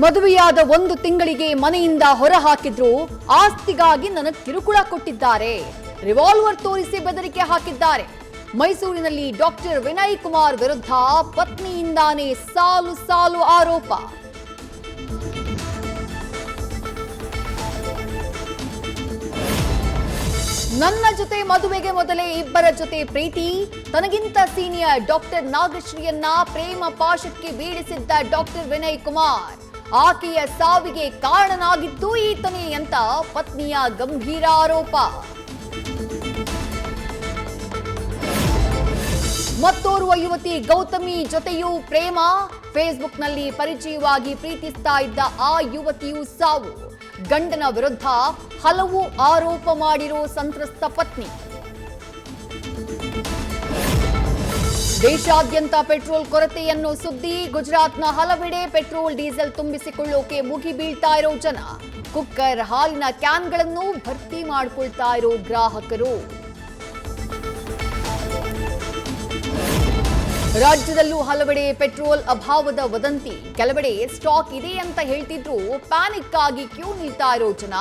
ಮದುವೆಯಾದ 1 ತಿಂಗಳಿಗೆ ಮನೆಯಿಂದ ಹೊರ ಹಾಕಿದ್ರು, ಆಸ್ತಿಗಾಗಿ ನನಗೆ ಕಿರುಕುಳ ಕೊಟ್ಟಿದ್ದಾರೆ, ರಿವಾಲ್ವರ್ ತೋರಿಸಿ ಬೆದರಿಕೆ ಹಾಕಿದ್ದಾರೆ. ಮೈಸೂರಿನಲ್ಲಿ ಡಾಕ್ಟರ್ ವಿನಯ್ ಕುಮಾರ್ ವಿರುದ್ಧ ಪತ್ನಿಯಿಂದಾನೇ ಸಾಲು ಆರೋಪ. ನನ್ನ ಜೊತೆ ಮದುವೆಗೆ ಮೊದಲೇ ಇಬ್ಬರ ಜೊತೆ ಪ್ರೀತಿ, ತನಗಿಂತ ಸೀನಿಯರ್ ಡಾಕ್ಟರ್ ನಾಗಶ್ರೀಯನ್ನ ಪ್ರೇಮ ಪಾಶಕ್ಕೆ ಬೀಳಿಸಿದ್ದ ಡಾಕ್ಟರ್ ವಿನಯ್ ಕುಮಾರ್, ಆಕೆಯ ಸಾವಿಗೆ ಕಾರಣನಾಗಿದ್ದು ಈತನೇ ಅಂತ ಪತ್ನಿಯ ಗಂಭೀರ ಆರೋಪ. ಮತ್ತೋರ್ವ ಯುವತಿ ಗೌತಮಿ ಜೊತೆಯೂ ಪ್ರೇಮ, ಫೇಸ್ಬುಕ್ನಲ್ಲಿ ಪರಿಚಯವಾಗಿ ಪ್ರೀತಿಸ್ತಾ ಇದ್ದ ಆ ಯುವತಿಯು ಸಾವು. ಗಂಡನ ವಿರುದ್ಧ ಹಲವು ಆರೋಪ ಮಾಡಿರೋ ಸಂತ್ರಸ್ತ ಪತ್ನಿ. ದೇಶಾದ್ಯಂತ ಪೆಟ್ರೋಲ್ ಕೊರತೆ ಅನ್ನೋ ಸುದ್ದಿ, ಗುಜರಾತ್ನ ಹಲವೆಡೆ ಪೆಟ್ರೋಲ್ ಡೀಸೆಲ್ ತುಂಬಿಸಿಕೊಳ್ಳೋಕೆ ಮುಗಿ ಬೀಳ್ತಾ ಇರೋ ಜನ, ಕುಕ್ಕರ್ ಹಾಲಿನ ಕ್ಯಾನ್ಗಳನ್ನು ಭರ್ತಿ ಮಾಡ್ಕೊಳ್ತಾ ಇರೋ ಗ್ರಾಹಕರು. ರಾಜ್ಯದಲ್ಲೂ ಹಲವೆಡೆ ಪೆಟ್ರೋಲ್ ಅಭಾವದ ವದಂತಿ, ಕೆಲವೆಡೆ ಸ್ಟಾಕ್ ಇದೆ ಅಂತ ಹೇಳ್ತಿದ್ರು ಪ್ಯಾನಿಕ್ ಆಗಿ ಕ್ಯೂ ನಿಲ್ತಾ ಇರೋ ಜನ.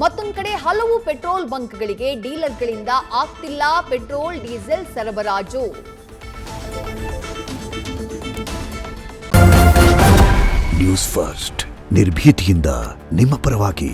ಮತ್ತೊಂದು ಕಡೆ ಹಲವು ಪೆಟ್ರೋಲ್ ಬಂಕ್ಗಳಿಗೆ ಡೀಲರ್ಗಳಿಂದ ಆಗ್ತಿಲ್ಲ ಪೆಟ್ರೋಲ್ ಡೀಸೆಲ್ ಸರಬರಾಜು. ನ್ಯೂಸ್ ಫಸ್ಟ್, ನಿರ್ಭೀತಿಯಿಂದ ನಿಮ್ಮ ಪರವಾಗಿ.